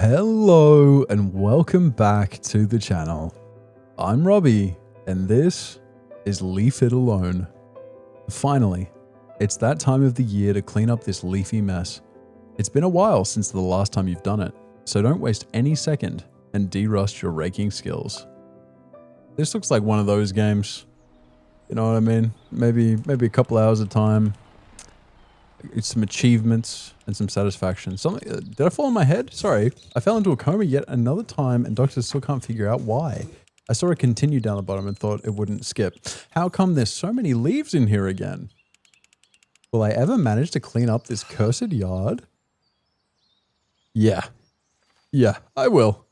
Hello and welcome back to the channel. I'm Robbie and this is Leave It Alone. Finally, it's that time of the year to clean up this leafy mess. It's been a while since the last time you've done it, so don't waste any second and derust your raking skills. This looks like one of those games, you know what I mean? Maybe a couple hours of time. It's some achievements and some satisfaction. Something, did I fall on my head? Sorry. I fell into a coma yet another time and doctors still can't figure out why. I saw it continue down the bottom and thought it wouldn't skip. How come there's so many leaves in here again? Will I ever manage to clean up this cursed yard? Yeah, I will.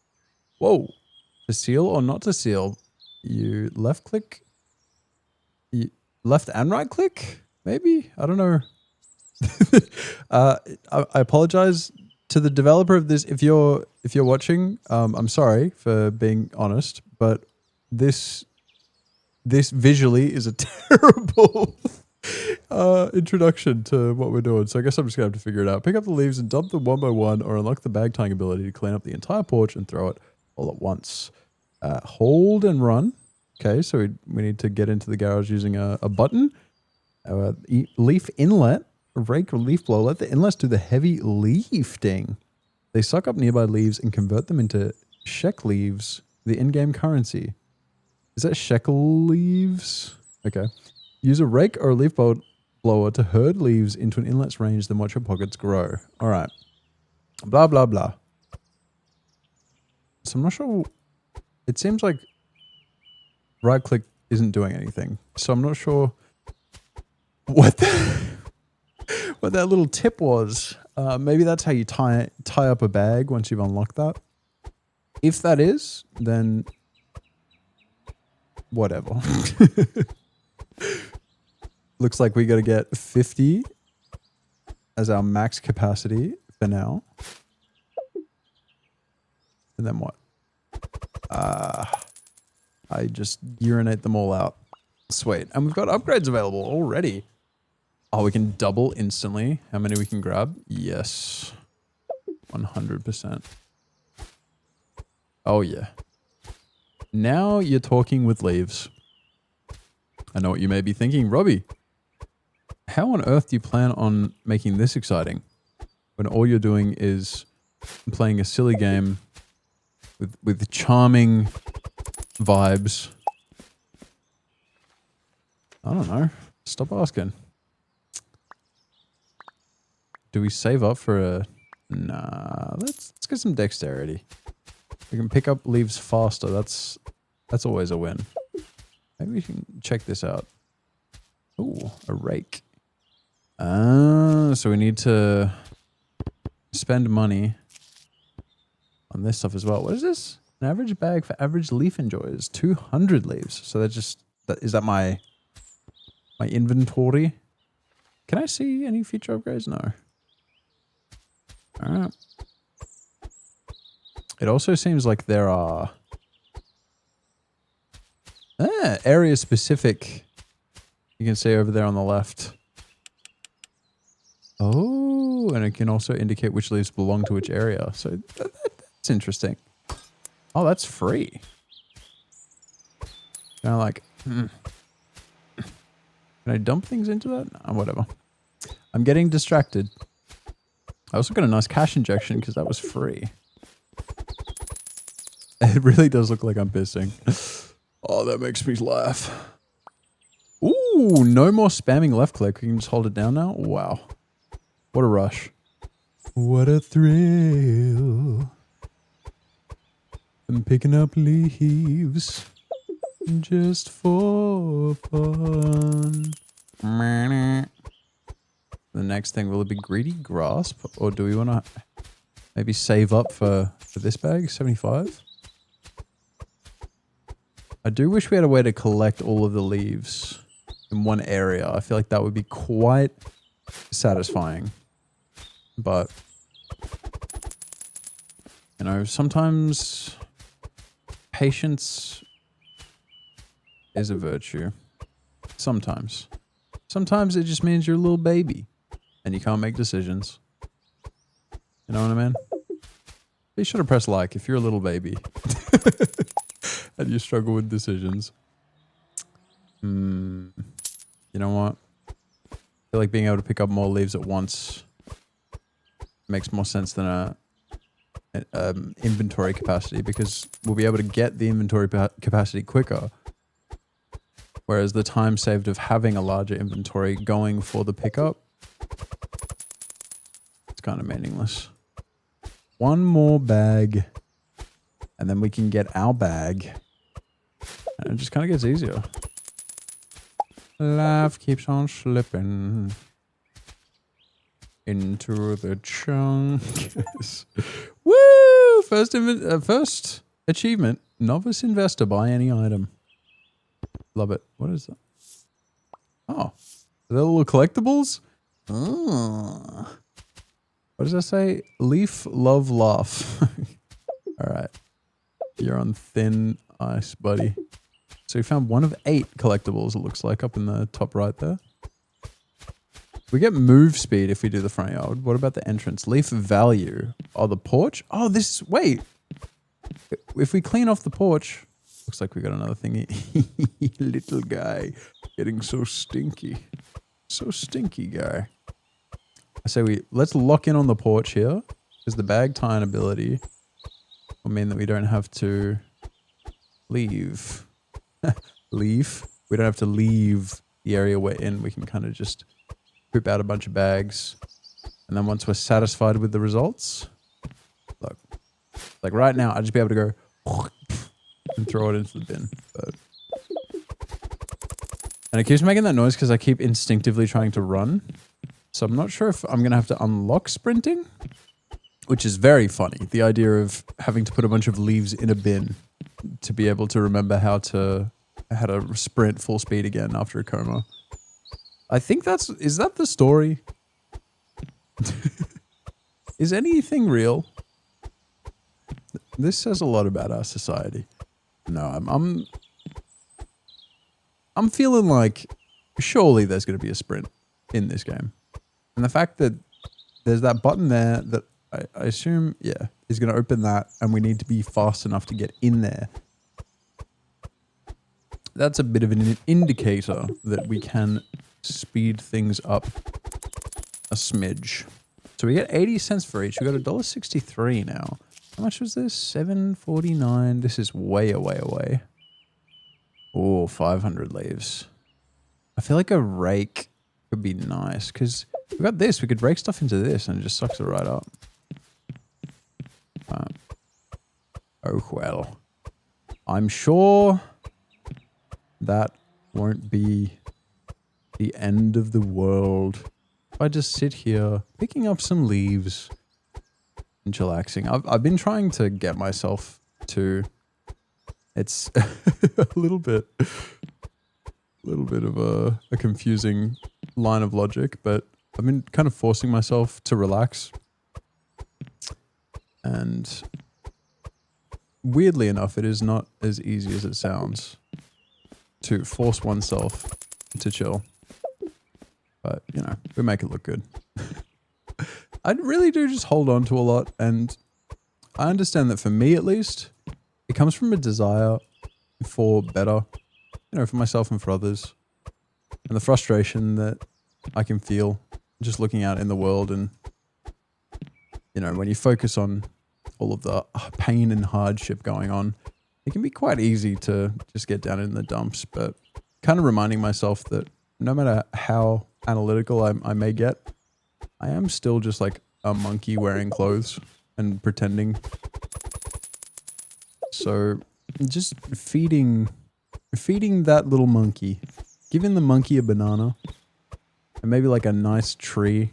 Whoa. To seal or not to seal? You left click? You left and right click? Maybe? I don't know. I apologize to the developer of this. If you're watching, I'm sorry for being honest, but this visually is a terrible introduction to what we're doing. So I guess I'm just gonna have to figure it out. Pick up the leaves and dump them one by one, or unlock the bag tying ability to clean up the entire porch and throw it all at once. Hold and run. Okay, so we need to get into the garage using a button. Leaf inlet. Rake or leaf blower, let the inlets do the heavy lifting. They suck up nearby leaves and convert them into sheck leaves, the in-game currency. Is that shekel leaves? Okay. Use a rake or a leaf blower to herd leaves into an inlet's range, then watch your pockets grow. All right. Blah, blah, blah. So I'm not sure. It seems like right click isn't doing anything. So I'm not sure what that little tip was. Maybe that's how you tie up a bag once you've unlocked that. If that is, then whatever. Looks like we got to get 50 as our max capacity for now. And then what? I just urinate them all out. Sweet. And we've got upgrades available already. Oh, we can double instantly. How many we can grab? Yes. 100%. Oh, yeah. Now you're talking with leaves. I know what you may be thinking. Robbie, how on earth do you plan on making this exciting when all you're doing is playing a silly game with charming vibes? I don't know. Stop asking. Do we save up for a... Nah, let's get some dexterity. We can pick up leaves faster. That's always a win. Maybe we can check this out. Ooh, a rake. So we need to spend money on this stuff as well. What is this? An average bag for average leaf enjoyers. 200 leaves. So is that my inventory? Can I see any future upgrades? No. Alright. It also seems like there are area specific. You can see over there on the left. Oh, and it can also indicate which leaves belong to which area. So that's interesting. Oh, that's free. Kind of like, can I dump things into that? No, whatever. I'm getting distracted. I also got a nice cash injection because that was free. It really does look like I'm pissing. Oh, that makes me laugh. Ooh, no more spamming left click. We can just hold it down now. Wow. What a rush. What a thrill. I'm picking up leaves just for fun. The next thing, will it be greedy grasp, or do we want to maybe save up for this bag? 75. I do wish we had a way to collect all of the leaves in one area. I feel like that would be quite satisfying. But, you know, sometimes patience is a virtue. Sometimes. Sometimes it just means you're a little baby and you can't make decisions. You know what I mean? Be sure to press like if you're a little baby and you struggle with decisions. You know what? I feel like being able to pick up more leaves at once makes more sense than a inventory capacity, because we'll be able to get the inventory capacity quicker. Whereas the time saved of having a larger inventory going for the pickup, it's kind of meaningless. One more bag, and then we can get our bag. And it just kind of gets easier. Life keeps on slipping into the chunks. Woo! First achievement. Novice investor, buy any item. Love it. What is that? Oh. Are they little collectibles? Oh. What does that say? Leaf, love, laugh. Alright. You're on thin ice, buddy. So we found 1 of 8 collectibles, it looks like, up in the top right there. We get move speed if we do the front yard. What about the entrance? Leaf value. Oh, the porch? Oh, this... Wait. If we clean off the porch... Looks like we got another thingy. Little guy. Getting so stinky. So stinky guy. I say let's lock in on the porch here. Because the bag tying ability will mean that we don't have to leave. Leave. We don't have to leave the area we're in. We can kind of just poop out a bunch of bags. And then once we're satisfied with the results, look, like right now, I'd just be able to go and throw it into the bin. But... And it keeps making that noise because I keep instinctively trying to run. So I'm not sure if I'm going to have to unlock sprinting, which is very funny. The idea of having to put a bunch of leaves in a bin to be able to remember how to sprint full speed again after a coma. I think is that the story? Is anything real? This says a lot about our society. No, I'm feeling like surely there's going to be a sprint in this game. And the fact that there's that button there that I assume, yeah, is going to open that, and we need to be fast enough to get in there. That's a bit of an indicator that we can speed things up a smidge. So we get 80 cents for each. We got $1.63 now. How much was this? $7.49. This is way away. Oh, 500 leaves. I feel like a rake could be nice because we got this. We could rake stuff into this and it just sucks it right up. Oh well. I'm sure that won't be the end of the world if I just sit here picking up some leaves and chillaxing. I've been trying to get myself to... It's a little bit of a confusing line of logic, but I've been kind of forcing myself to relax. And weirdly enough, it is not as easy as it sounds to force oneself to chill. But, you know, we make it look good. I really do just hold on to a lot, and I understand that for me at least, it comes from a desire for better, you know, for myself and for others. And the frustration that I can feel just looking out in the world, and, you know, when you focus on all of the pain and hardship going on, it can be quite easy to just get down in the dumps, but kind of reminding myself that no matter how analytical I may get, I am still just like a monkey wearing clothes and pretending. So just feeding that little monkey, giving the monkey a banana and maybe like a nice tree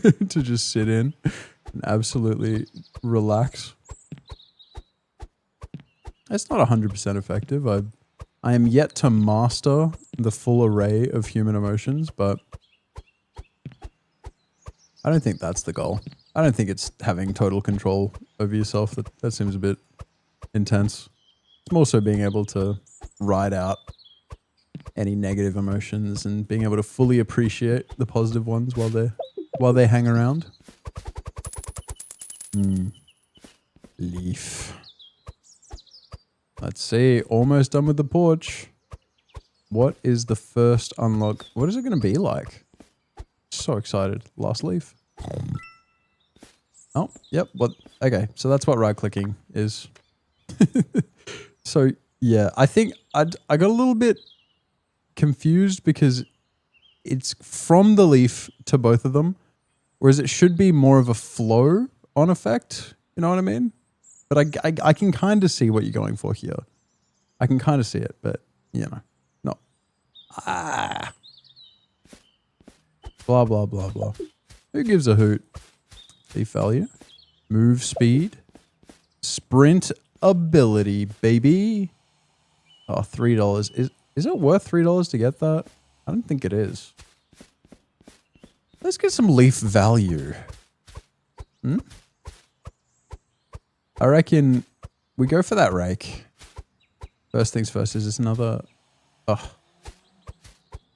to just sit in and absolutely relax. It's not 100% effective. I am yet to master the full array of human emotions, but I don't think that's the goal. I don't think it's having total control over yourself. That seems a bit intense. It's more so being able to ride out any negative emotions and being able to fully appreciate the positive ones while they hang around. Leaf. Let's see. Almost done with the porch. What is the first unlock? What is it going to be like? So excited. Last leaf. Oh, yep. What? Okay, so that's what right clicking is. So yeah, I think I got a little bit confused because it's from the leaf to both of them, whereas it should be more of a flow on effect. You know what I mean? But I can kind of see what you're going for here. I can kind of see it, but you know, no. Ah. Blah blah blah blah. Who gives a hoot? Leaf value, move speed, sprint ability, baby. Oh, $3. Is it worth $3 to get that? I don't think it is. Let's get some leaf value. I reckon we go for that rake. First things first, is this another... Oh.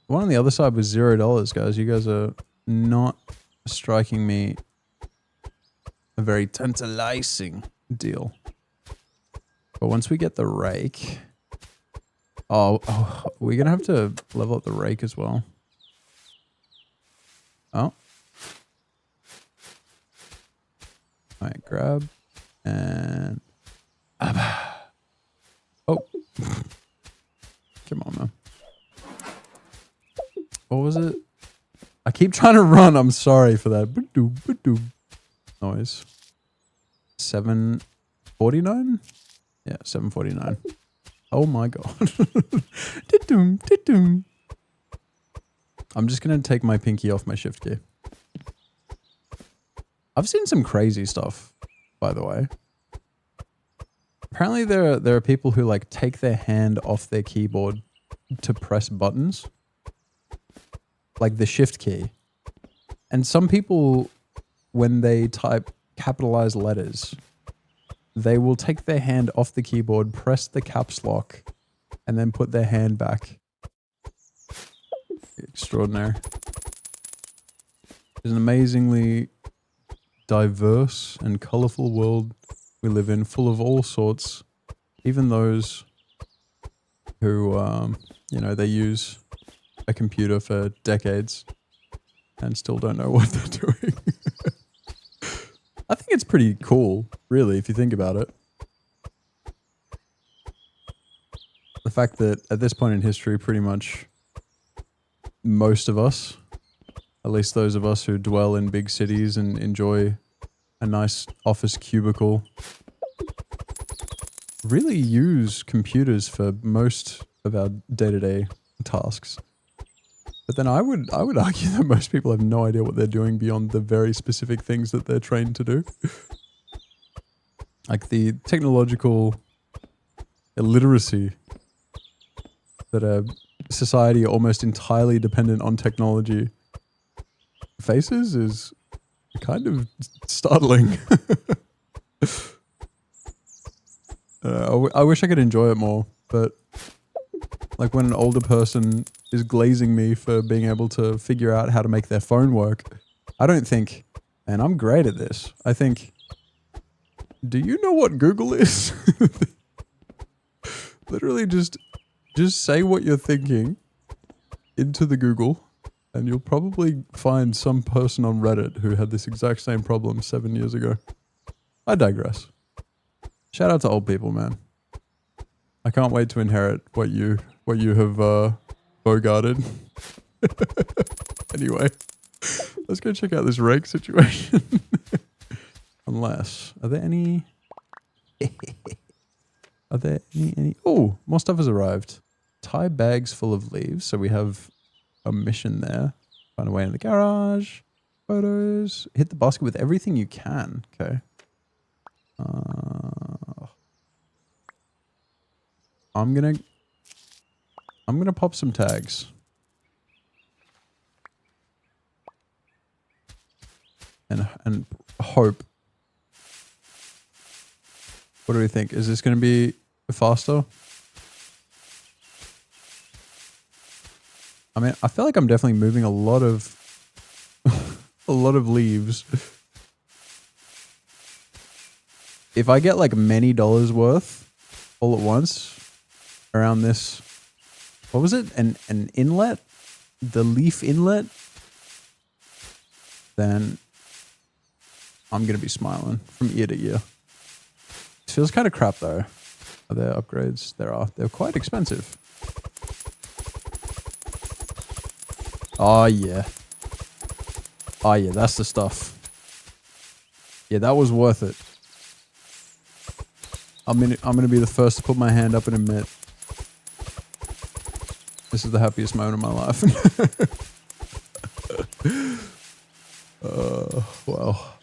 The one on the other side was $0, guys. You guys are not striking me a very tantalizing deal. But once we get the rake... Oh, we're going to have to level up the rake as well. Oh. Alright, grab. And... Oh. Come on, man. What was it? I keep trying to run. I'm sorry for that. Noise. 749? Yeah, 749. Oh my god. I'm just going to take my pinky off my shift key. I've seen some crazy stuff, by the way. Apparently there are people who like take their hand off their keyboard to press buttons. Like the shift key. And some people, when they type capitalized letters, they will take their hand off the keyboard, press the caps lock, and then put their hand back. Extraordinary. It's an amazingly diverse and colorful world we live in, full of all sorts, even those who, you know, they use a computer for decades and still don't know what they're doing. I think it's pretty cool, really, if you think about it. The fact that at this point in history, pretty much most of us, at least those of us who dwell in big cities and enjoy a nice office cubicle, really use computers for most of our day-to-day tasks. But then I would argue that most people have no idea what they're doing beyond the very specific things that they're trained to do. Like the technological illiteracy that a society almost entirely dependent on technology faces is kind of startling. I wish I could enjoy it more, but like when an older person is glazing me for being able to figure out how to make their phone work, I don't think, man, I'm great at this. I think, do you know what Google is? Literally just say what you're thinking into the Google, and you'll probably find some person on Reddit who had this exact same problem 7 years ago. I digress. Shout out to old people, man. I can't wait to inherit what you have bogarted. Anyway, let's go check out this rake situation. Unless, are there any? Are there any? Oh, more stuff has arrived. Tie bags full of leaves. So we have a mission there. Find a way in the garage. Photos. Hit the basket with everything you can. Okay. I'm gonna pop some tags. And hope. What do we think? Is this gonna be faster? I mean, I feel like I'm definitely moving a lot of a lot of leaves. if I get like many dollars worth all at once around this, what was it? An inlet? The leaf inlet? Then I'm going to be smiling from ear to ear. It feels kind of crap though. Are there upgrades? There are. They're quite expensive. Oh yeah. Oh yeah, that's the stuff. Yeah, that was worth it. I'm gonna be the first to put my hand up and admit this is the happiest moment of my life. Wow.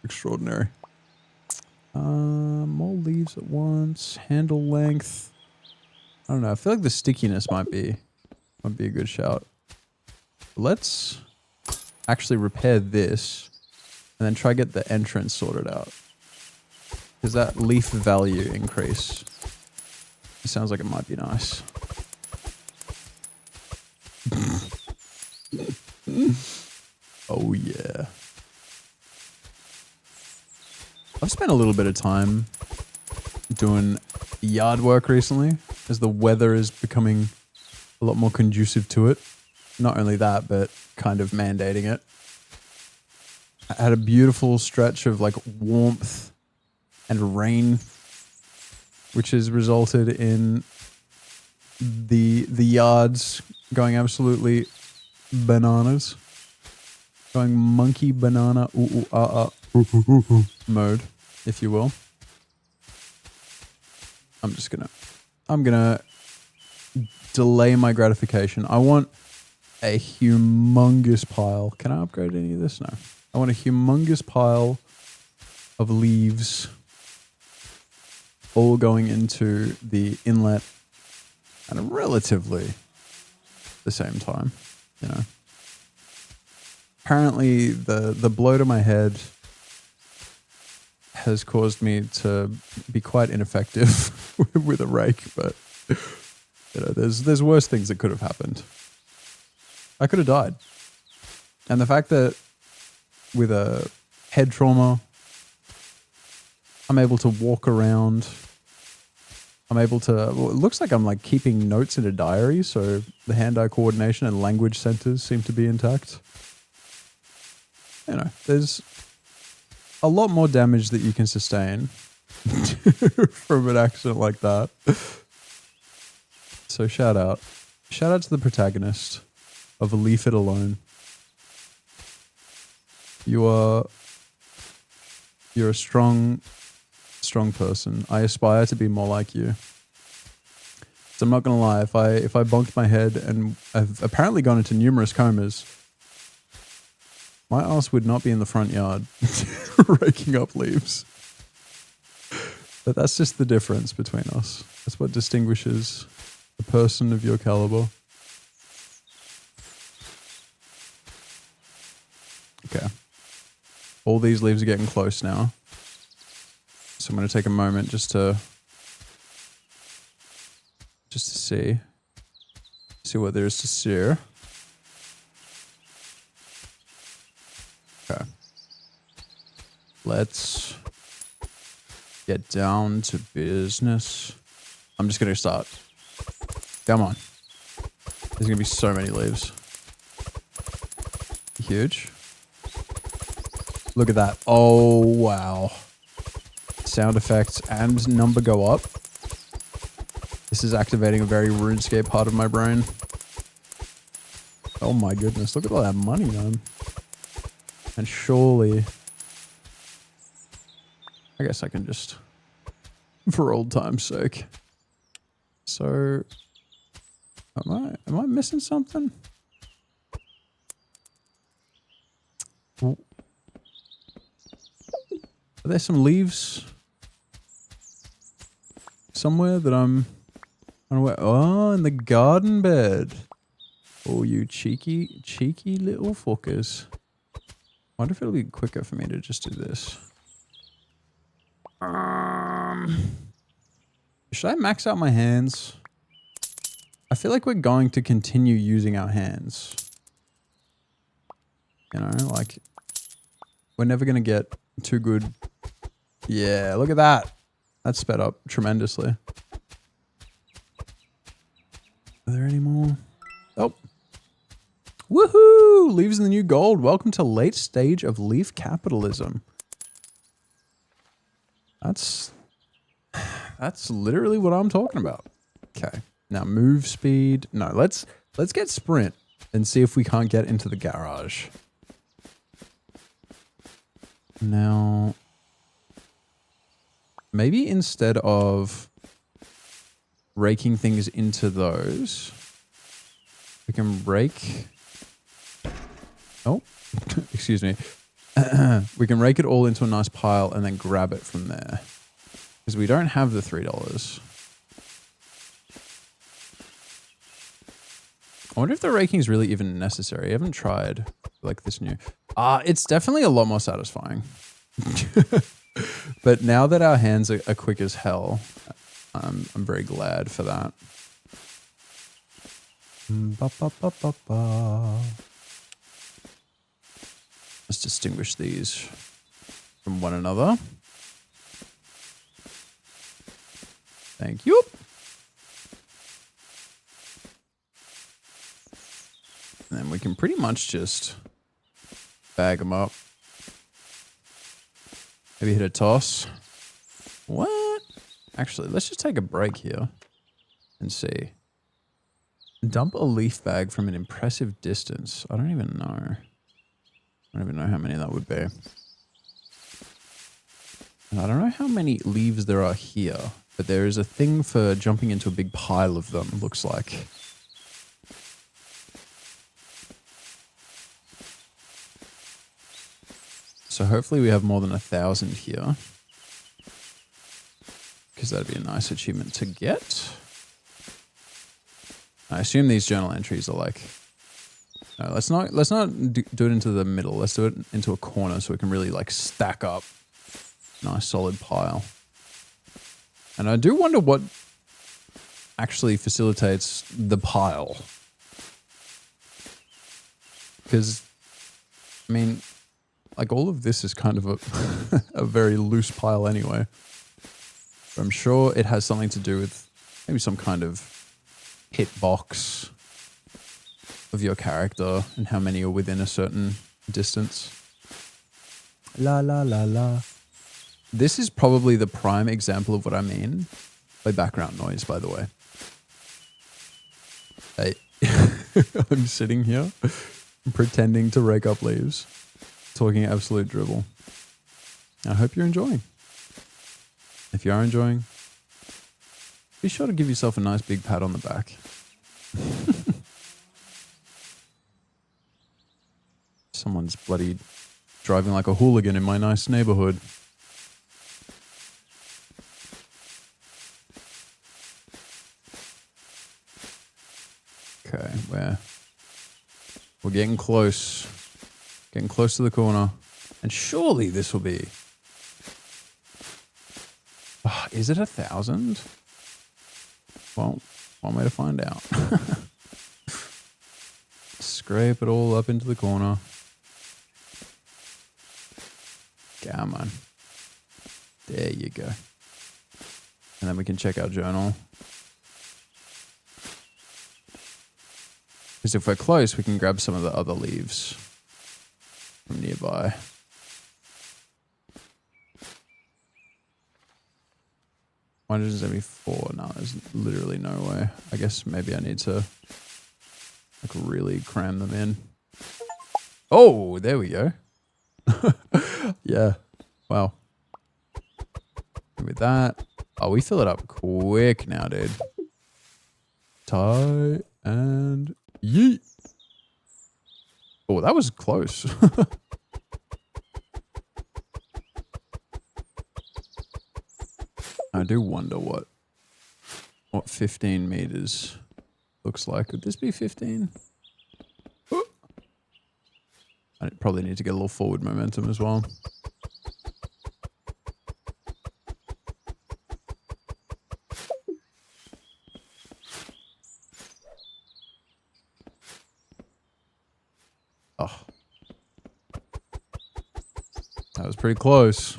Extraordinary. More leaves at once. Handle length. I don't know. I feel like the stickiness might be a good shout. Let's actually repair this and then try get the entrance sorted out. Is that leaf value increase? It sounds like it might be nice. Oh yeah. I've spent a little bit of time doing yard work recently as the weather is becoming a lot more conducive to it. Not only that, but kind of mandating it. I had a beautiful stretch of like warmth and rain, which has resulted in the yards going absolutely bananas. Going monkey banana mode, if you will. I'm gonna delay my gratification. I want a humongous pile. Can I upgrade any of this? No. I want a humongous pile of leaves all going into the inlet at a relatively the same time, you know. Apparently the blow to my head has caused me to be quite ineffective with a rake, but you know, there's worse things that could have happened. I could have died. And the fact that with a head trauma, I'm able to walk around. I'm able to, well, it looks like I'm like keeping notes in a diary, so the hand-eye coordination and language centers seem to be intact. You know, there's a lot more damage that you can sustain from an accident like that. So shout out to the protagonist of Leave It Alone. You're a strong person. I aspire to be more like you. So I'm not gonna lie, if I bonked my head, and I've apparently gone into numerous comas, my ass would not be in the front yard raking up leaves. But that's just the difference between us. That's what distinguishes a person of your caliber. Okay. All these leaves are getting close now. So I'm going to take a moment just to see what there is to see. Okay. Let's get down to business. I'm just going to start. Come on. There's going to be so many leaves. Huge. Look at that. Oh, wow. Sound effects and number go up. This is activating a very RuneScape part of my brain. Oh my goodness. Look at all that money, man. And surely, I guess I can just, for old time's sake. So, am I missing something? Are there some leaves somewhere that I'm unaware? Oh, in the garden bed. Oh, you cheeky little fuckers. I wonder if it'll be quicker for me to just do this. Should I max out my hands? I feel like we're going to continue using our hands. You know, like, we're never going to get too good Yeah, look at that. That's sped up tremendously. Are there any more? Oh. Woohoo! Leaves in the new gold. Welcome to late stage of leaf capitalism. That's literally what I'm talking about. Okay. Now move speed. No, let's get sprint and see if we can't get into the garage. Now, maybe instead of raking things into those, we can rake. Oh, excuse me. We can rake it all into a nice pile and then grab it from there. Because we don't have the $3. I wonder if the raking is really even necessary. I haven't tried like this new. It's definitely a lot more satisfying. But now that our hands are quick as hell, I'm very glad for that. Let's distinguish these from one another. Thank you. And then we can pretty much just bag them up. Maybe hit a toss. What? Actually, let's just take a break here and see. Dump a leaf bag from an impressive distance. I don't even know. I don't even know how many that would be. And I don't know how many leaves there are here, but there is a thing for jumping into a big pile of them, looks like. So hopefully we have more than 1,000 here. Because that'd be a nice achievement to get. I assume these journal entries are like... No, let's not do it into the middle. Let's do it into a corner so we can really like stack up. Nice solid pile. And I do wonder what actually facilitates the pile. Because, I mean, like all of this is kind of a very loose pile anyway. But I'm sure it has something to do with maybe some kind of hitbox of your character and how many are within a certain distance. La la la la. This is probably the prime example of what I mean by background noise, by the way. Hey, I'm sitting here pretending to rake up leaves, talking absolute dribble. I hope you're enjoying. If you are enjoying, be sure to give yourself a nice big pat on the back. Someone's bloody driving like a hooligan in my nice neighborhood. Okay, we're getting close. Getting close to the corner. And surely this will be... Oh, is it 1,000? Well, one way to find out. Scrape it all up into the corner. Come on. There you go. And then we can check our journal. Because if we're close, we can grab some of the other leaves from nearby. $174. No, there's literally no way. I guess maybe I need to like really cram them in. Oh, there we go. Yeah. Wow. With that. Oh, we fill it up quick now, dude. Tie and yeet. Oh, that was close. I do wonder what 15 meters looks like. Could this be 15? Oh. I probably need to get a little forward momentum as well. Oh. That was pretty close.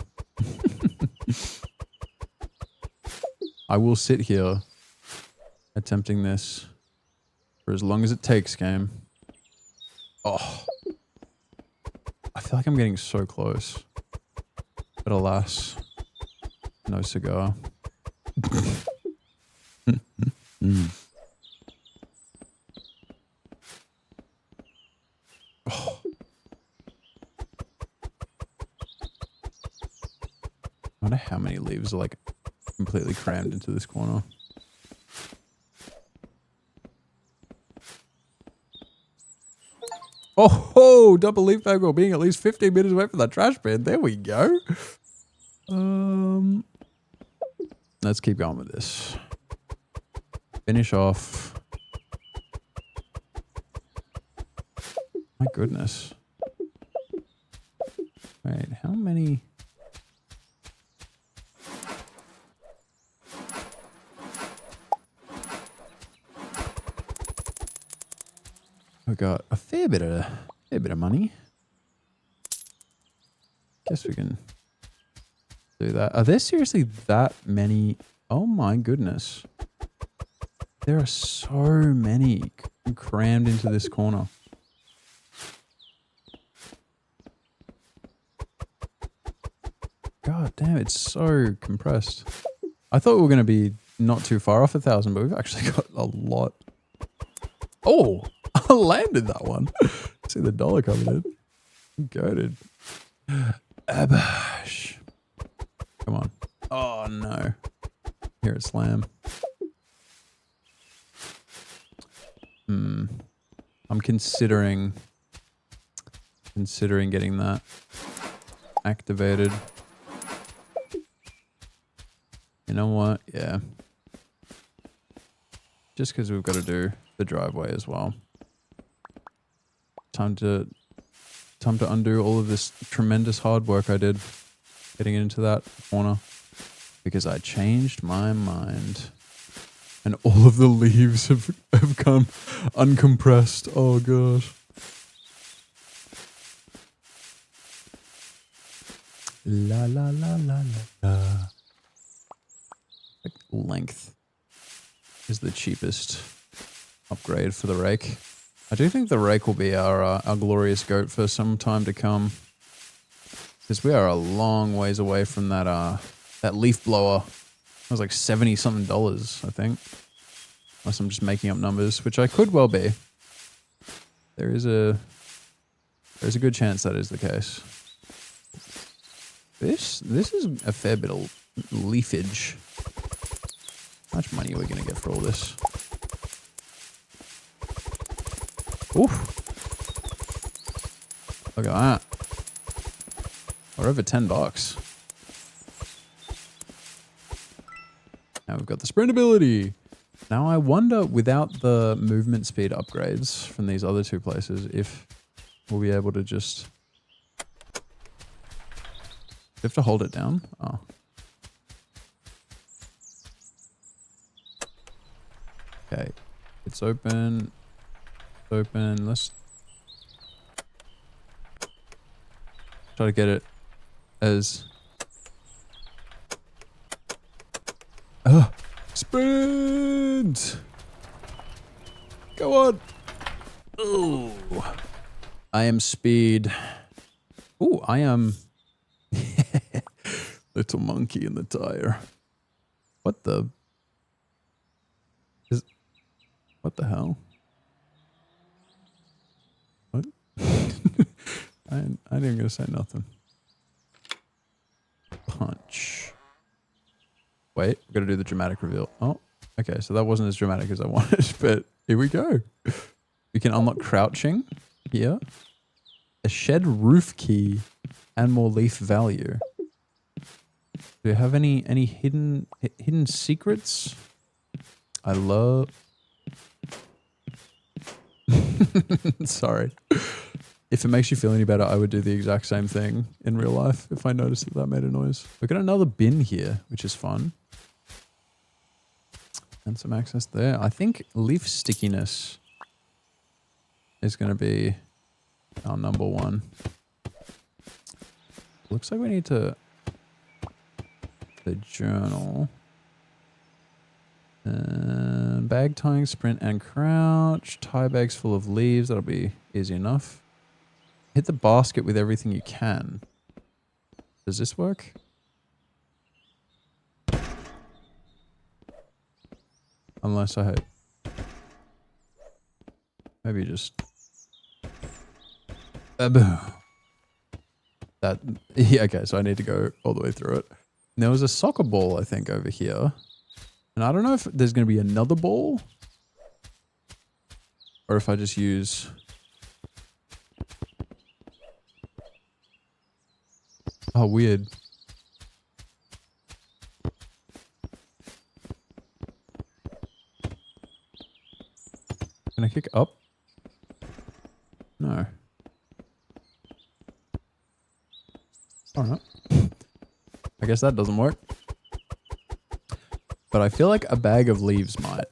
I will sit here attempting this for as long as it takes, game. Oh. I feel like I'm getting so close. But alas, no cigar. Oh. I wonder how many leaves are like completely crammed into this corner. Oh, ho, double leaf bag while being at least 15 meters away from that trash bin. There we go. Let's keep going with this. Finish off. My goodness. Wait, how many? We got a fair bit of money. Guess we can do that. Are there seriously that many? Oh my goodness. There are so many crammed into this corner. God damn, it's so compressed. I thought we were going to be not too far off 1,000, but we've actually got a lot. Oh, I landed that one. See the dollar coming in. Goated. Abash. Come on. Oh no. Here it slam. I'm considering getting that activated. You know what? Yeah. Just because we've got to do the driveway as well. Time to undo all of this tremendous hard work I did getting into that corner because I changed my mind. And all of the leaves have come uncompressed. Oh gosh. La la la la la la. Length is the cheapest upgrade for the rake. I do think the rake will be our glorious goat for some time to come. Because we are a long ways away from that leaf blower. It was like $70 something, I think. Unless I'm just making up numbers, which I could well be. There's a good chance that is the case. This is a fair bit of leafage. How much money are we gonna get for all this? Oof. Look at that. We're over $10. Now we've got the sprint ability. Now I wonder, without the movement speed upgrades from these other two places, if we'll be able to just... Do you have to hold it down? Oh. Okay. It's open. It's open. Let's try to get it as... Sprint! Go on! Ooh. I am speed. Ooh, I am... Little monkey in the tire. What the... What the hell? What? I ain't even gonna say nothing. Punch. Wait, we've got to do the dramatic reveal. Oh, okay, so that wasn't as dramatic as I wanted, but here we go. We can unlock crouching here. A shed roof key and more leaf value. Do you have any hidden secrets? I love... Sorry. If it makes you feel any better, I would do the exact same thing in real life if I noticed that made a noise. We've got another bin here, which is fun. And some access there. I think leaf stickiness is going to be our number one. Looks like we need to... The journal. And bag tying, sprint and crouch. Tie bags full of leaves. That'll be easy enough. Hit the basket with everything you can. Does this work? Unless I had... Maybe just... That... Yeah, okay, so I need to go all the way through it. And there was a soccer ball, I think, over here. And I don't know if there's going to be another ball. Or if I just use... Oh, weird. Can I kick up? No. Alright. I guess that doesn't work. But I feel like a bag of leaves might.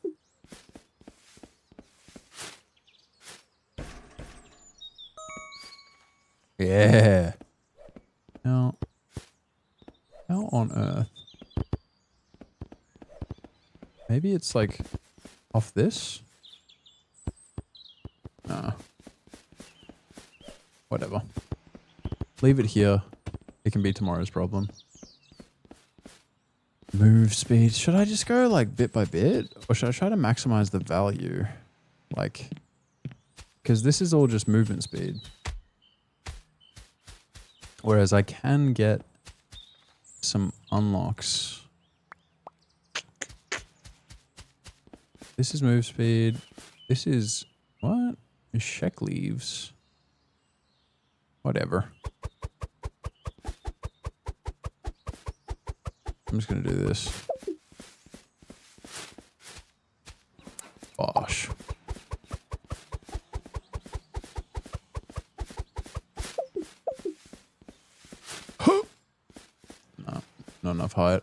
Yeah. Now, how on earth? Maybe it's like off this? No. Whatever. Leave it here. It can be tomorrow's problem. Move speed. Should I just go like bit by bit? Or should I try to maximize the value? Like, because this is all just movement speed. Whereas I can get some unlocks. This is move speed. This is what? Check leaves. Whatever. I'm just gonna do this. Bosh. No, not enough height.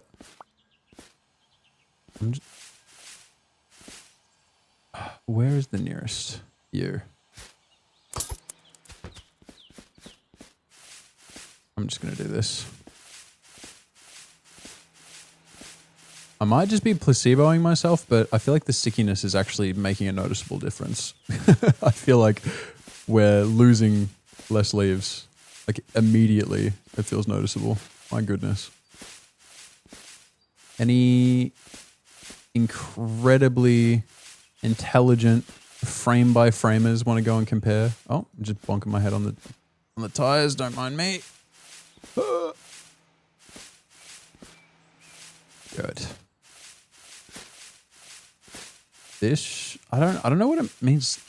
Where is the nearest? You. I'm just gonna do this. I might just be placeboing myself, but I feel like the stickiness is actually making a noticeable difference. I feel like we're losing less leaves. Like immediately, it feels noticeable. My goodness. Any incredibly intelligent frame by framers want to go and compare? Oh, I'm just bonking my head on the tires. Don't mind me. Good. This I don't know what it means.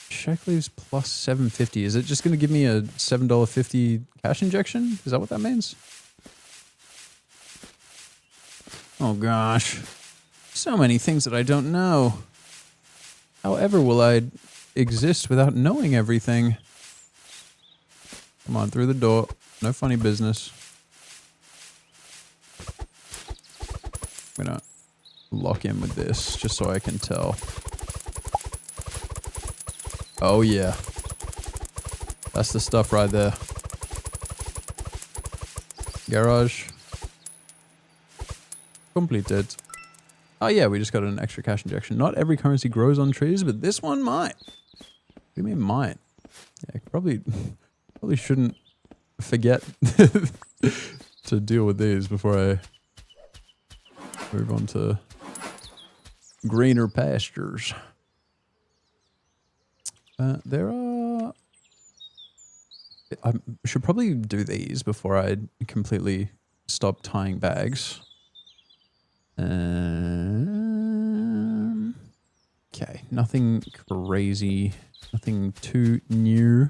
Check leaves plus 750. Is it just going to give me a $7.50 cash injection? Is that what that means? Oh gosh. So many things that I don't know. However will I exist without knowing everything? Come on, through the door. No funny business. I'm gonna lock in with this just so I can tell. Oh yeah. That's the stuff right there. Garage. Completed. Oh yeah, we just got an extra cash injection. Not every currency grows on trees, but this one might. What do you mean might? Yeah, probably shouldn't forget to deal with these before I move on to greener pastures. There are... I should probably do these before I completely stop tying bags. Okay, nothing crazy, nothing too new,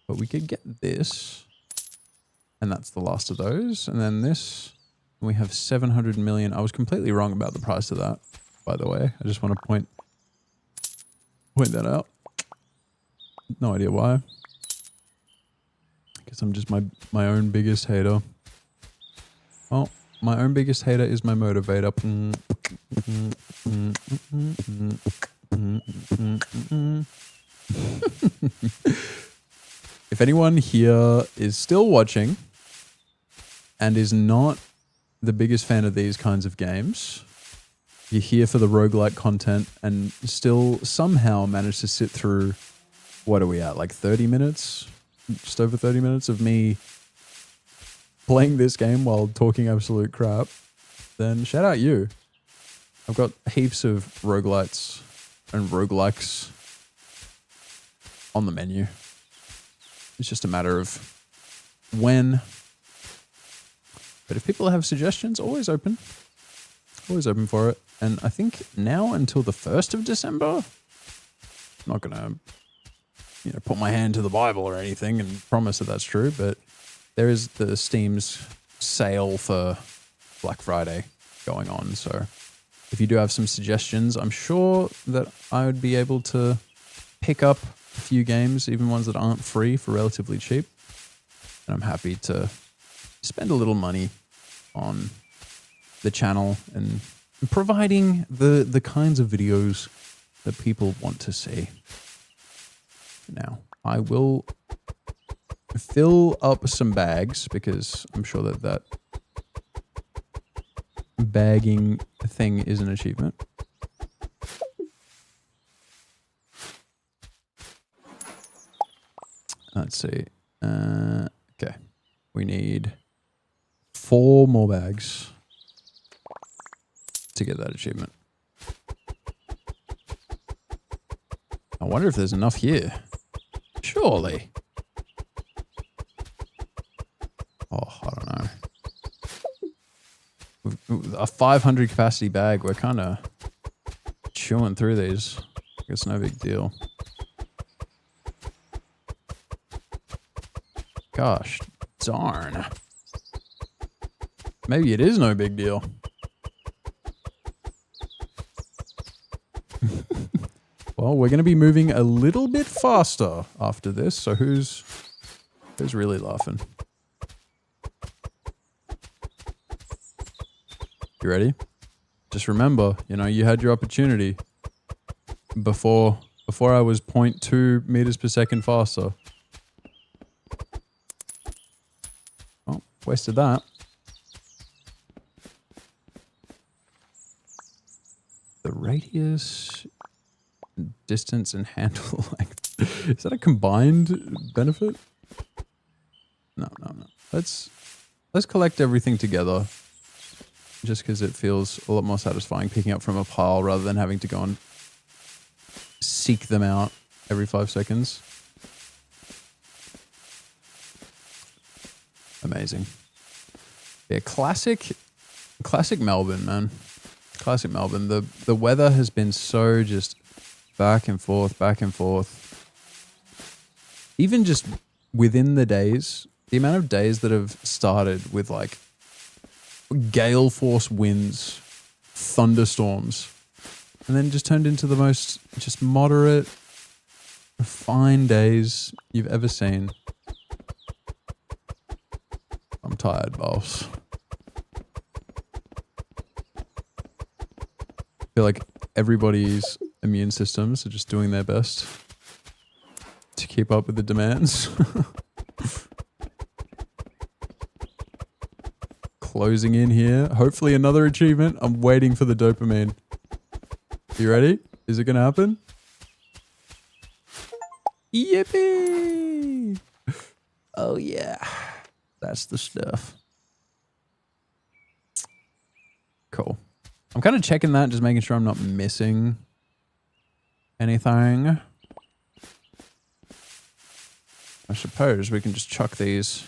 but we could get this, and that's the last of those. And then this, we have 700 million. I was completely wrong about the price of that, by the way. I just want to point that out. No idea why. I guess I'm just my own biggest hater. Oh, my own biggest hater is my motivator. If anyone here is still watching and is not the biggest fan of these kinds of games, you're here for the roguelike content and still somehow manage to sit through, what are we at, like 30 minutes? Just over 30 minutes of me playing this game while talking absolute crap, then shout out you. I've got heaps of roguelites and roguelikes on the menu. It's just a matter of when. But if people have suggestions, always open. Always open for it. And I think now until the 1st of December, I'm not going to put my hand to the Bible or anything and promise that that's true, but there is the Steam's sale for Black Friday going on. So if you do have some suggestions, I'm sure that I would be able to pick up a few games, even ones that aren't free, for relatively cheap. And I'm happy to spend a little money on the channel and providing the kinds of videos that people want to see. Now, I will fill up some bags because I'm sure that bagging thing is an achievement. Let's see. Okay. We need 4 more bags to get that achievement. I wonder if there's enough here. Surely. Oh, I don't know. A 500 capacity bag. We're kind of chewing through these. It's no big deal. Gosh, darn. Maybe it is no big deal. Well, we're going to be moving a little bit faster after this, so who's really laughing? You ready? Just remember, you had your opportunity before I was 0.2 meters per second faster. Oh, wasted that. The radius, distance, and handle length. Is that a combined benefit? No. Let's collect everything together. Just because it feels a lot more satisfying picking up from a pile rather than having to go and seek them out every 5 seconds. Amazing. Yeah, classic Melbourne, man. Classic Melbourne. The weather has been so just back and forth. Even just within the days, the amount of days that have started with like gale force winds, thunderstorms, and then just turned into the most just moderate, fine days you've ever seen. I'm tired, boss. I feel like everybody's immune systems are just doing their best to keep up with the demands. Closing in here. Hopefully another achievement. I'm waiting for the dopamine. You ready? Is it going to happen? Yippee! Oh yeah. That's the stuff. Cool. I'm kind of checking that, just making sure I'm not missing anything. I suppose we can just chuck these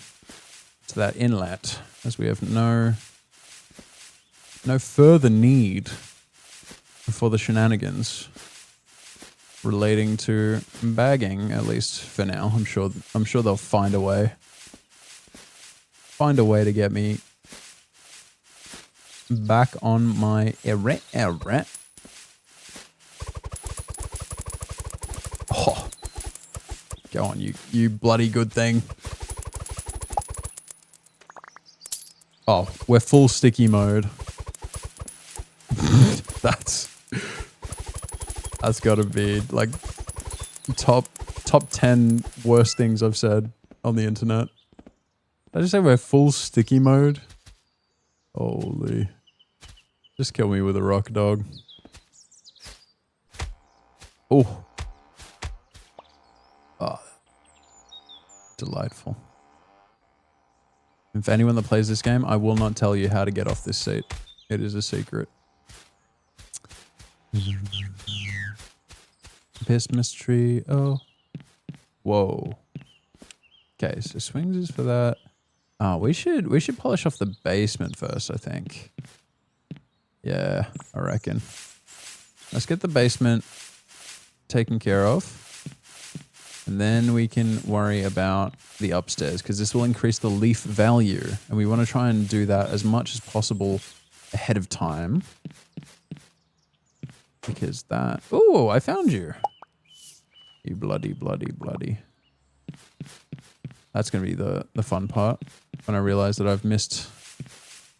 to that inlet, as we have no further need for the shenanigans relating to bagging, at least for now. I'm sure they'll find a way. Find a way to get me back on my errant. Oh, go on, you bloody good thing. Oh, we're full sticky mode. That's got to be like top 10 worst things I've said on the internet. Did I just say we're full sticky mode? Holy. Just kill me with a rock, dog. Oh. Oh. Delightful. If anyone that plays this game, I will not tell you how to get off this seat. It is a secret. Piss mystery. Oh. Whoa. Okay, so swings is for that. Oh, we should polish off the basement first, I think. Yeah, I reckon. Let's get the basement taken care of. And then we can worry about the upstairs, because this will increase the leaf value. And we want to try and do that as much as possible ahead of time. Because that... Oh, I found you. You bloody, bloody, bloody. That's going to be the fun part. When I realize that I've missed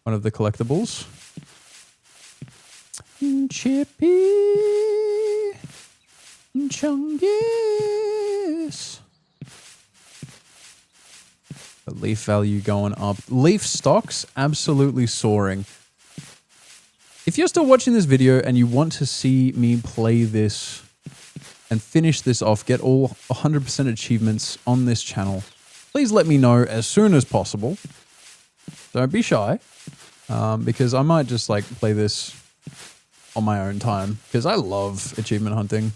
one of the collectibles. Chippy. Chungus. The leaf value going up. Leaf stocks absolutely soaring. If you're still watching this video and you want to see me play this and finish this off, get all 100% achievements on this channel, please let me know as soon as possible. Don't be shy, because I might just like play this on my own time, because I love achievement hunting.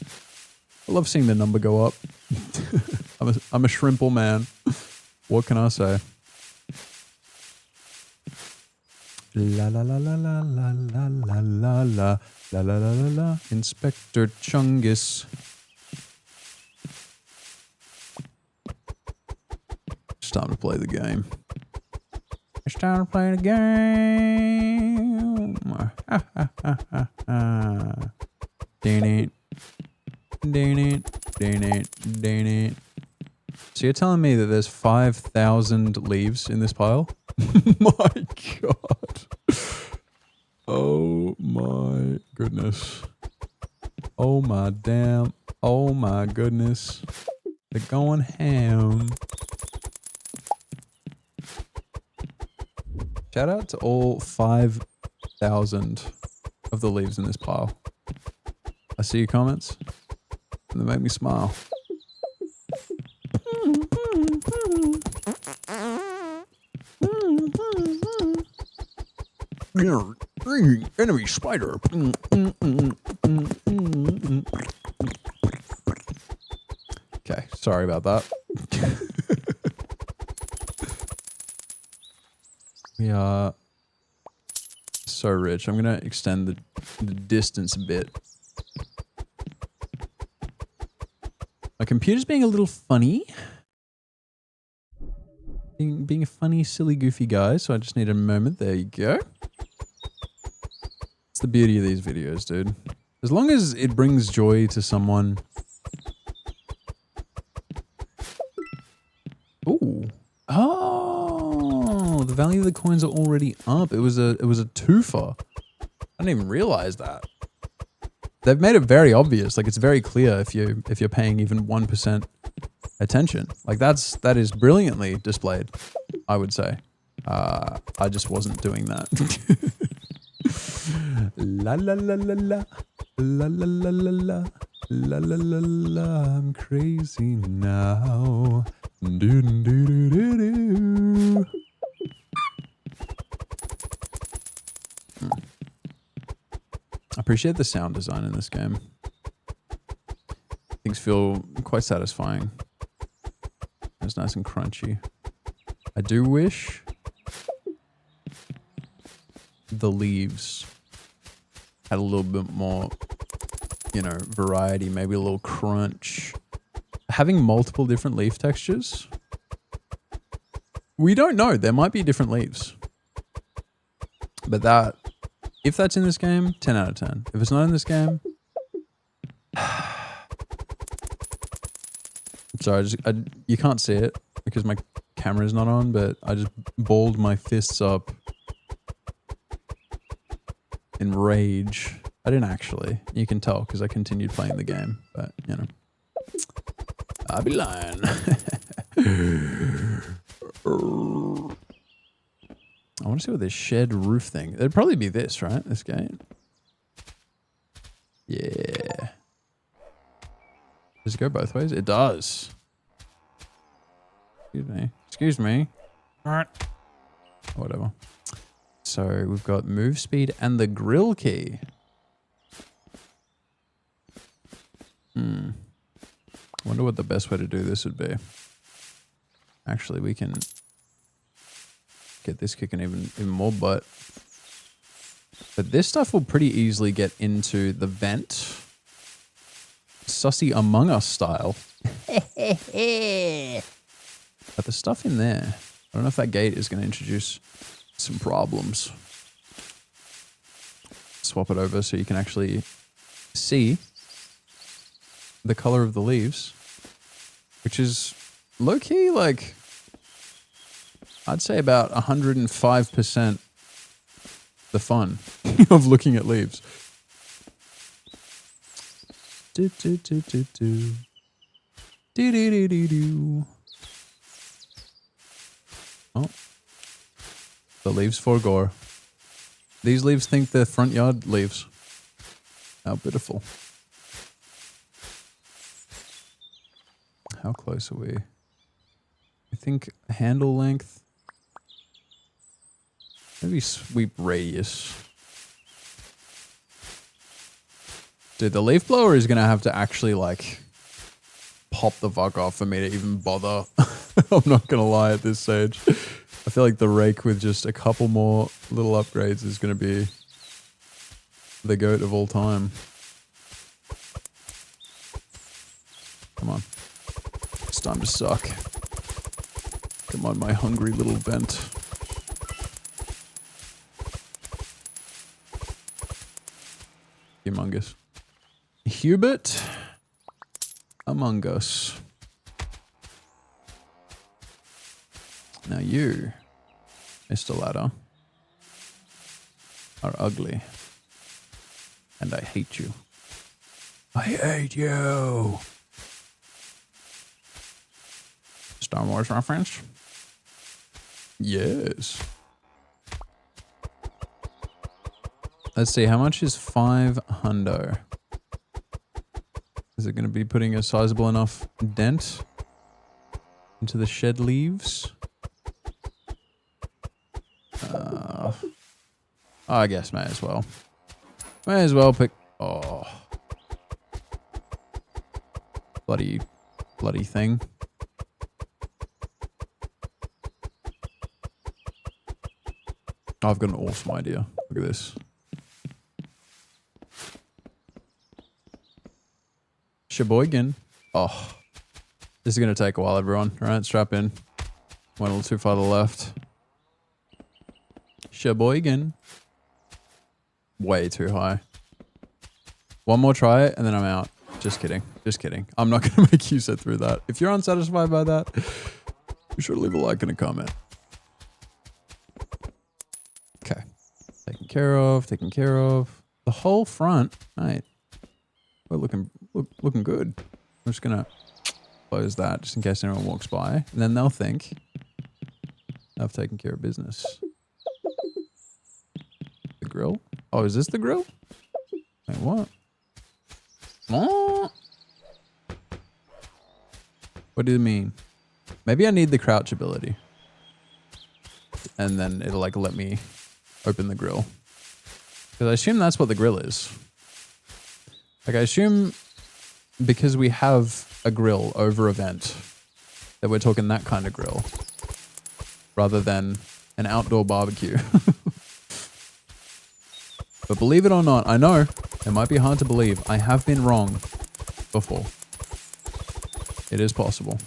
I love seeing the number go up. I'm a shrimple man. What can I say? La la la la la la la la la la la la la la. Inspector Chungus. It's time to play the game. It's time to play the game. Dang it. Dang it. Dang it. Dang it. So you're telling me that there's 5,000 leaves in this pile? My God. Oh my goodness. Oh my damn. Oh my goodness. They're going ham. Shout out to all 5,000 of the leaves in this pile. I see your comments and they make me smile. Enemy spider. Okay, sorry about that. We are so rich. I'm gonna extend the distance a bit. My computer's being a little funny. Being a funny, silly, goofy guy, so I just need a moment. There you go. It's the beauty of these videos, dude. As long as it brings joy to someone. Ooh. Oh, the value of the coins are already up. It was a twofer. I didn't even realize that. They've made it very obvious. Like, it's very clear if you're paying even 1% attention. Like, that is brilliantly displayed, I would say. I just wasn't doing that. La la la la la la la la la la la la la la. I'm crazy now. Do do do do do. I appreciate the sound design in this game. Things feel quite satisfying. It's nice and crunchy. I do wish the leaves had a little bit more, you know, variety, maybe a little crunch. Having multiple different leaf textures, we don't know. There might be different leaves. But that, if that's in this game, 10 out of 10. If it's not in this game, sorry, you can't see it because my camera's not on, but I just balled my fists up in rage. I didn't actually. You can tell because I continued playing the game, but you know, I'd be lying. I want want to see what this shed roof thing. It'd probably be this, right? This gate. Yeah. Does it go both ways? It does. Excuse me. Excuse me. All right. Whatever. So we've got move speed and the grill key. Wonder what the best way to do this would be. Actually, we can get this kicking even more butt. But this stuff will pretty easily get into the vent. Sussy Among Us style. But the stuff in there, I don't know if that gate is going to introduce some problems. Swap it over so you can actually see the color of the leaves, which is low-key, like, I'd say about 105% the fun of looking at leaves. Do, do, do, do, do. Do, do, do, do, do. Oh. The leaves forgore. These leaves think they're front yard leaves. How pitiful. How close are we? I think handle length. Maybe sweep radius. Dude, the leaf blower is going to have to actually, like, pop the fuck off for me to even bother. I'm not going to lie at this stage. I feel like the rake with just a couple more little upgrades is going to be the GOAT of all time. Come on. It's time to suck. Come on, my hungry little vent. Humongous. Hubert Among Us. Now you, Mr. Ladder, are ugly. And I hate you. I hate you. Star Wars reference? Yes. Let's see, how much is 5 hundo? Is it going to be putting a sizable enough dent into the shed leaves? I guess may as well. May as well pick... Oh. Bloody thing. I've got an awesome idea. Look at this. Sheboygan. Oh. This is going to take a while, everyone. All right, strap in. Went a little too far to the left. Sheboygan. Way too high. One more try and then I'm out. Just kidding. Just kidding. I'm not going to make you sit through that. If you're unsatisfied by that, be sure to leave a like and a comment. Okay. Taken care of. Taken care of. The whole front. Mate. We're looking good. I'm just going to close that just in case anyone walks by. And then they'll think I've taken care of business. The grill? Oh, is this the grill? Wait, what? What do you mean? Maybe I need the crouch ability. And then it'll like let me open the grill. Because I assume that's what the grill is. Like I assume because we have a grill over a vent that we're talking that kind of grill. Rather than an outdoor barbecue. But believe it or not, I know it might be hard to believe. I have been wrong before. It is possible.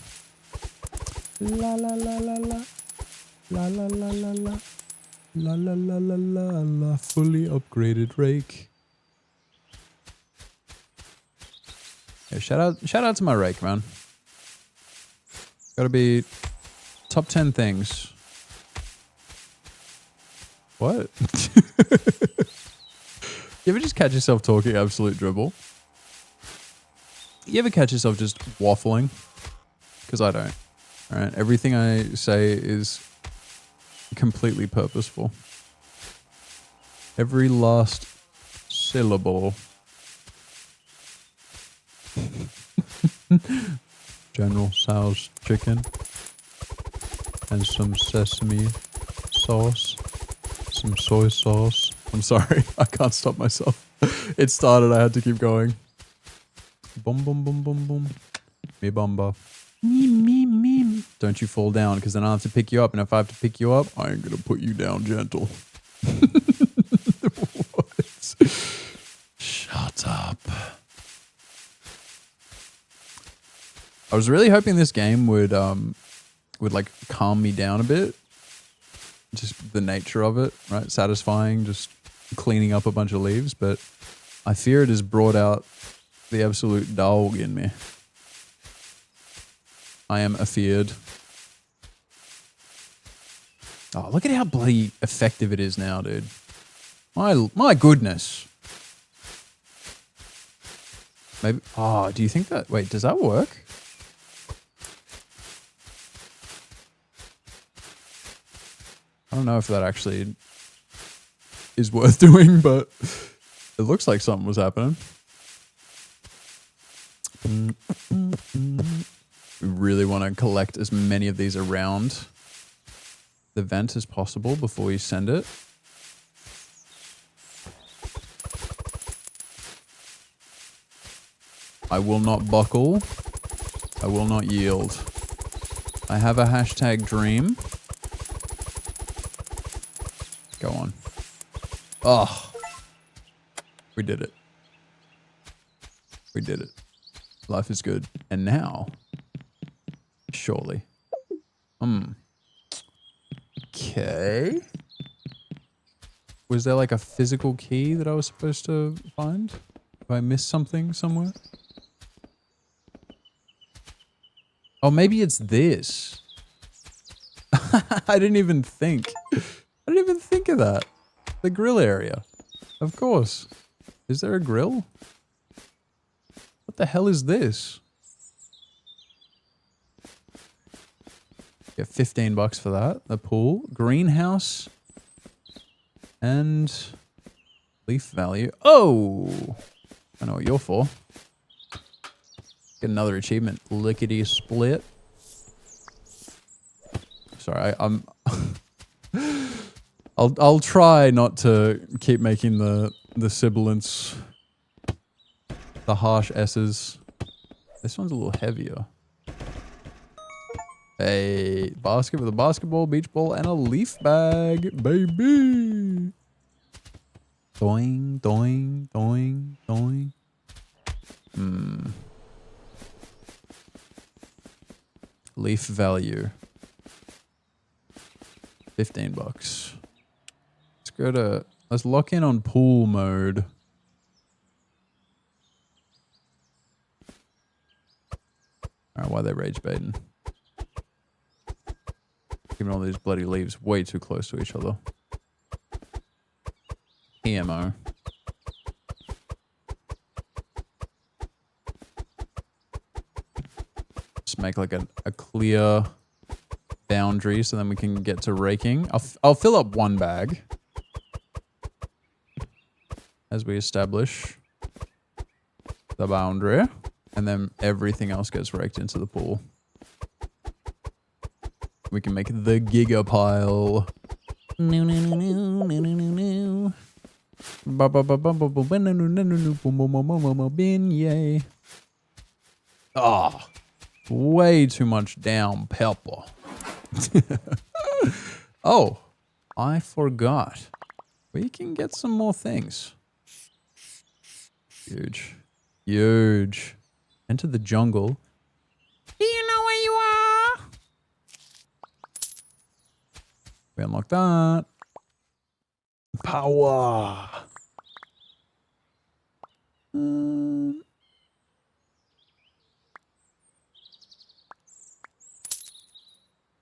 La la la la la. La la la la la. La la la la la la. Fully upgraded rake. Yeah, shout out to my rake, man. Gotta be top 10 things. What? You ever just catch yourself talking absolute dribble? You ever catch yourself just waffling? Because I don't. All right, everything I say is completely purposeful. Every last syllable. General Tso's chicken. And some sesame sauce. Some soy sauce. I'm sorry, I can't stop myself. It started, I had to keep going. Boom, boom, boom, boom, boom. Me bumba. Me. Don't you fall down, because then I'll have to pick you up. And if I have to pick you up, I ain't gonna put you down gentle. What? Shut up. I was really hoping this game would like calm me down a bit. Just the nature of it, right? Satisfying, just cleaning up a bunch of leaves, but I fear it has brought out the absolute dog in me. I am afeared. Oh, look at how bloody effective it is now, dude. My goodness. Maybe. Oh, do you think that? Wait, does that work? I don't know if that actually is worth doing, but it looks like something was happening. We really want to collect as many of these around the vent as possible before we send it. I will not buckle. I will not yield. I have a hashtag dream. Go on. Oh. We did it. We did it. Life is good. And now, surely. Okay. Was there like a physical key that I was supposed to find? Have I missed something somewhere? Oh, maybe it's this. I didn't even think. I didn't even think of that. The grill area. Of course. Is there a grill? What the hell is this? Get $15 for that. The pool. Greenhouse. And leaf value. Oh! I know what you're for. Get another achievement. Lickety split. Sorry, I'm I'll try not to keep making the sibilants, the harsh S's. This one's a little heavier. A basket with a basketball, beach ball, and a leaf bag, baby. Doing, doing, doing, doing. Leaf value. $15. Let's go to, let's lock in on pool mode. Alright, why are they rage baiting? Keeping all these bloody leaves way too close to each other. EMO. Just make like a clear boundary so then we can get to raking. I'll fill up one bag as we establish the boundary, and then everything else gets raked into the pool. We can make the giga pile. Yay. Ah, way too much down pepper. Oh, I forgot. We can get some more things. Huge. Huge. Enter the jungle. Do you know where you are? We unlock that. Power.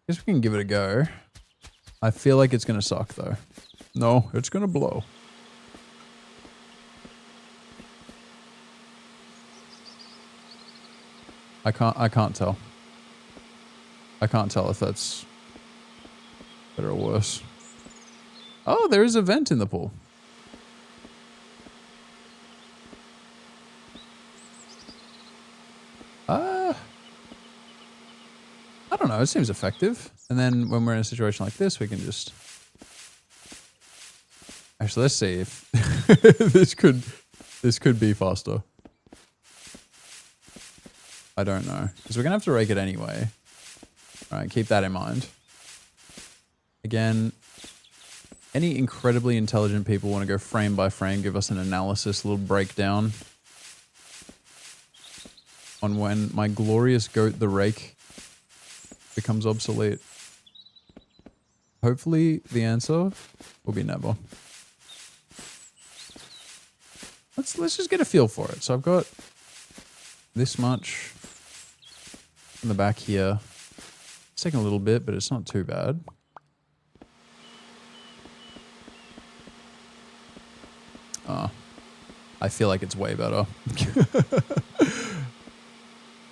Guess we can give it a go. I feel like it's gonna suck though. No, it's gonna blow. I can't tell. I can't tell if that's Better or worse? Oh, there is a vent in the pool. I don't know. It seems effective. And then when we're in a situation like this, we can just... Actually, let's see if this could be faster. I don't know. Because we're going to have to rake it anyway. All right, keep that in mind. Again, any incredibly intelligent people want to go frame by frame, give us an analysis, a little breakdown on when my glorious goat, the rake, becomes obsolete. Hopefully the answer will be never. Let's just get a feel for it. So I've got this much in the back here. It's taking a little bit, but it's not too bad. I feel like it's way better.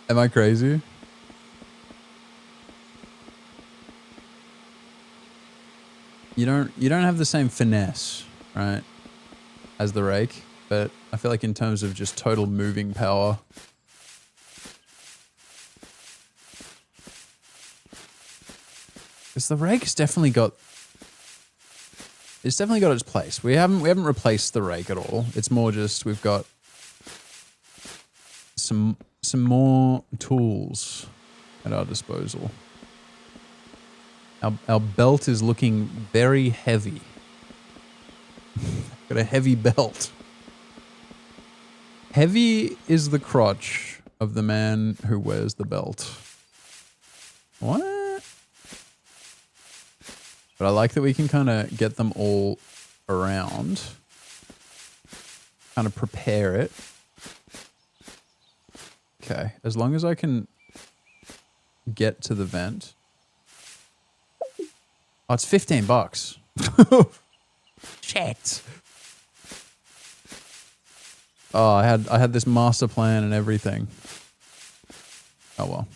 Am I crazy? You don't have the same finesse, right, as the rake, but I feel like in terms of just total moving power, because the rake's definitely got its place. We haven't replaced the rake at all. It's more just we've got some more tools at our disposal. Our belt is looking very heavy. Got a heavy belt. Heavy is the crotch of the man who wears the belt. What? But I like that we can kind of get them all around. Kind of prepare it. Okay, as long as I can get to the vent. Oh, it's $15. Shit. Oh, I had this master plan and everything. Oh well.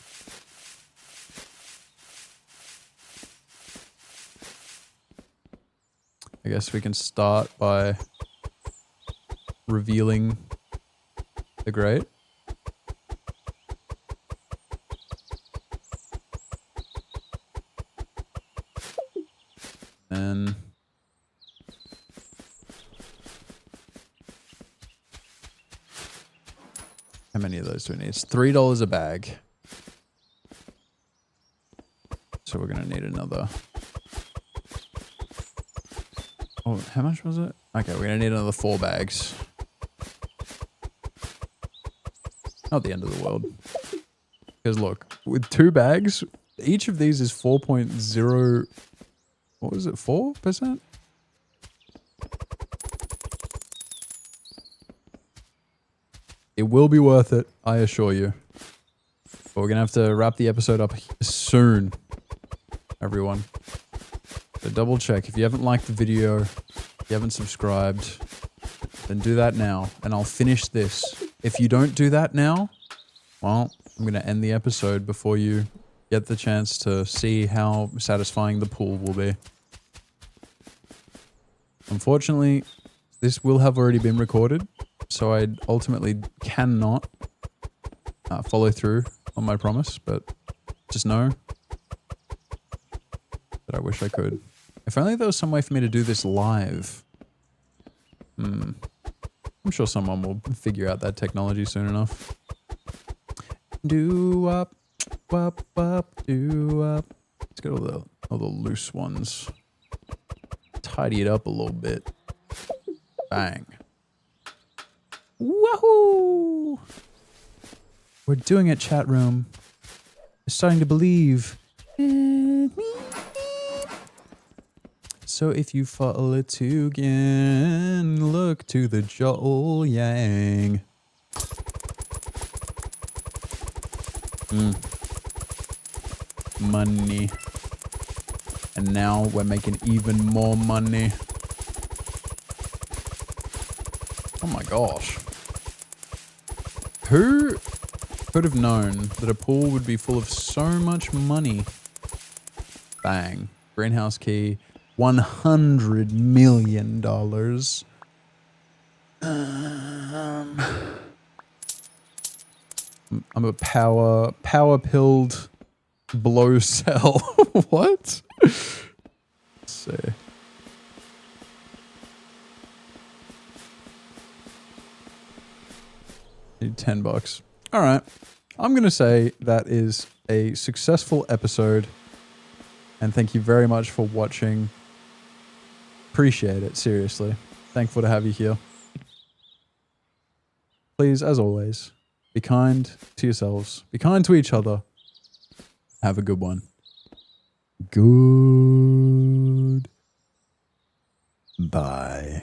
I guess we can start by revealing the grate. And how many of those do we need? It's $3 a bag. So we're going to need another. Oh, how much was it? Okay, we're going to need another 4 bags. Not the end of the world. Because look, with 2 bags, each of these is 4.0... What was it, 4%? It will be worth it, I assure you. But we're going to have to wrap the episode up soon, everyone. So double check. If you haven't liked the video, if you haven't subscribed, then do that now. And I'll finish this. If you don't do that now, well, I'm going to end the episode before you get the chance to see how satisfying the pool will be. Unfortunately, this will have already been recorded, so I ultimately cannot follow through on my promise, but just know that I wish I could. If only there was some way for me to do this live. I'm sure someone will figure out that technology soon enough. Do-up, wop, wop, do-up. Let's get all the loose ones. Tidy it up a little bit. Bang. Woohoo! We're doing it, chat room. We're starting to believe. So if you fall again, look to the Joel Yang. Money. And now we're making even more money. Oh my gosh. Who could have known that a pool would be full of so much money? Bang. Greenhouse key. $100 million. I'm a power-pilled blow cell. What? Let's see. Need $10. All right. I'm going to say that is a successful episode. And thank you very much for watching. Appreciate it, seriously. Thankful to have you here. Please, as always, be kind to yourselves. Be kind to each other. Have a good one. Good. Bye.